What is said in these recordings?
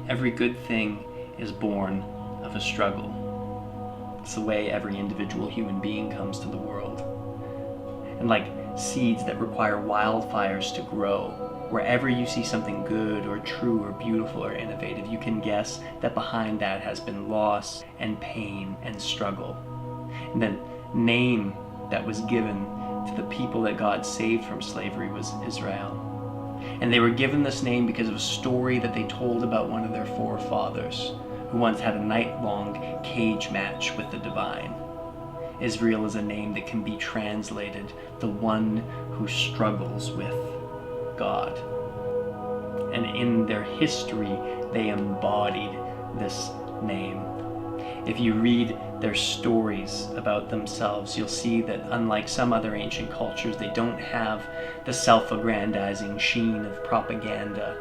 Every good thing is born of a struggle. It's the way every individual human being comes to the world. And like seeds that require wildfires to grow, wherever you see something good or true or beautiful or innovative, you can guess that behind that has been loss and pain and struggle. And the name that was given to the people that God saved from slavery was Israel. And they were given this name because of a story that they told about one of their forefathers who once had a night-long cage match with the divine. Israel is a name that can be translated the one who struggles with God. And in their history, they embodied this name. If you read their stories about themselves, you'll see that unlike some other ancient cultures, they don't have the self-aggrandizing sheen of propaganda.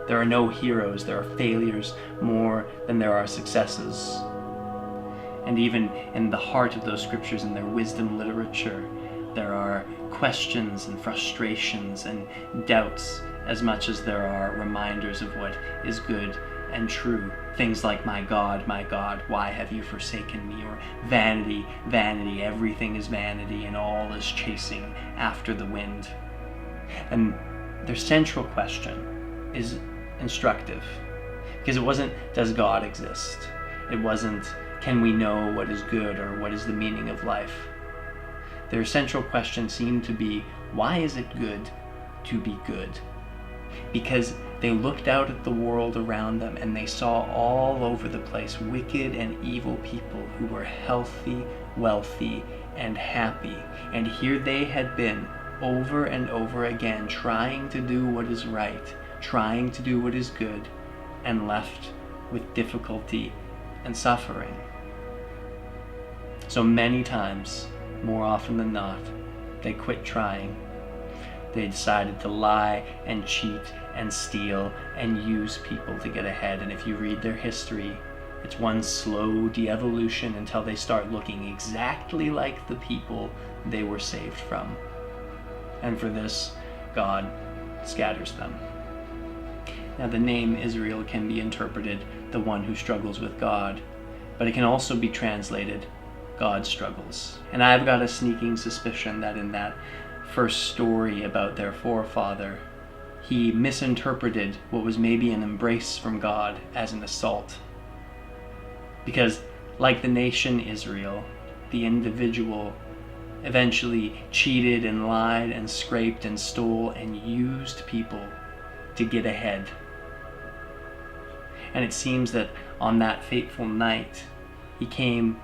There are no heroes, there are failures more than there are successes. And even in the heart of those scriptures, in their wisdom literature, there are questions and frustrations and doubts as much as there are reminders of what is good and true. Things like, my God, why have you forsaken me? Or vanity, vanity, everything is vanity and all is chasing after the wind. And their central question is instructive, because it wasn't, does God exist? It wasn't, can we know what is good or what is the meaning of life? Their central question seemed to be, why is it good to be good? Because they looked out at the world around them and they saw all over the place wicked and evil people who were healthy, wealthy, and happy. And here they had been over and over again trying to do what is right, trying to do what is good, and left with difficulty and suffering. So many times, more often than not, they quit trying. They decided to lie and cheat and steal and use people to get ahead. And if you read their history, it's one slow de-evolution until they start looking exactly like the people they were saved from. And for this, God scatters them. Now, the name Israel can be interpreted the one who struggles with God, but it can also be translated God struggles. And I've got a sneaking suspicion that in that first story about their forefather, he misinterpreted what was maybe an embrace from God as an assault. Because like the nation Israel, the individual eventually cheated and lied and scraped and stole and used people to get ahead. And it seems that on that fateful night, he came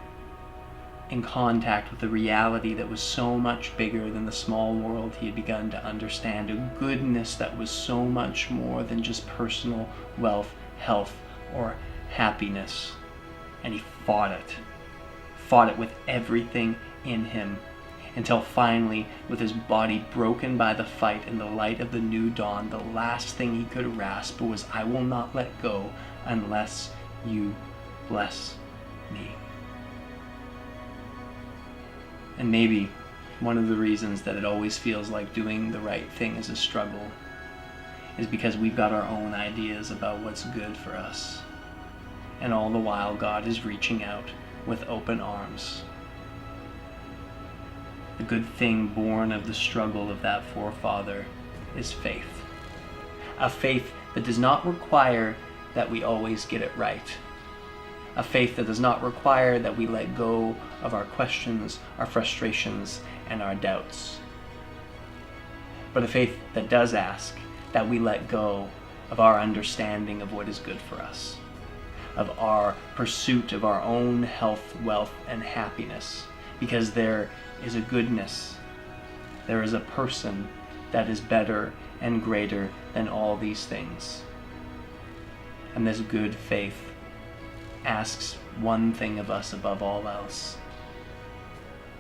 in contact with a reality that was so much bigger than the small world he had begun to understand, a goodness that was so much more than just personal wealth, health, or happiness. And he fought it with everything in him, until finally, with his body broken by the fight in the light of the new dawn, the last thing he could grasp was, I will not let go unless you bless me. And maybe one of the reasons that it always feels like doing the right thing is a struggle is because we've got our own ideas about what's good for us. And all the while, God is reaching out with open arms. The good thing born of the struggle of that forefather is faith. A faith that does not require that we always get it right. A faith that does not require that we let go of our questions, our frustrations, and our doubts. But a faith that does ask that we let go of our understanding of what is good for us, of our pursuit of our own health, wealth, and happiness, because there is a goodness, there is a person that is better and greater than all these things. And this good faith asks one thing of us above all else: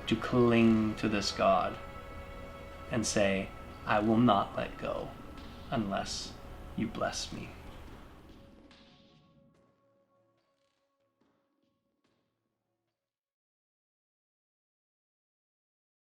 to cling to this God and say, I will not let go unless you bless me.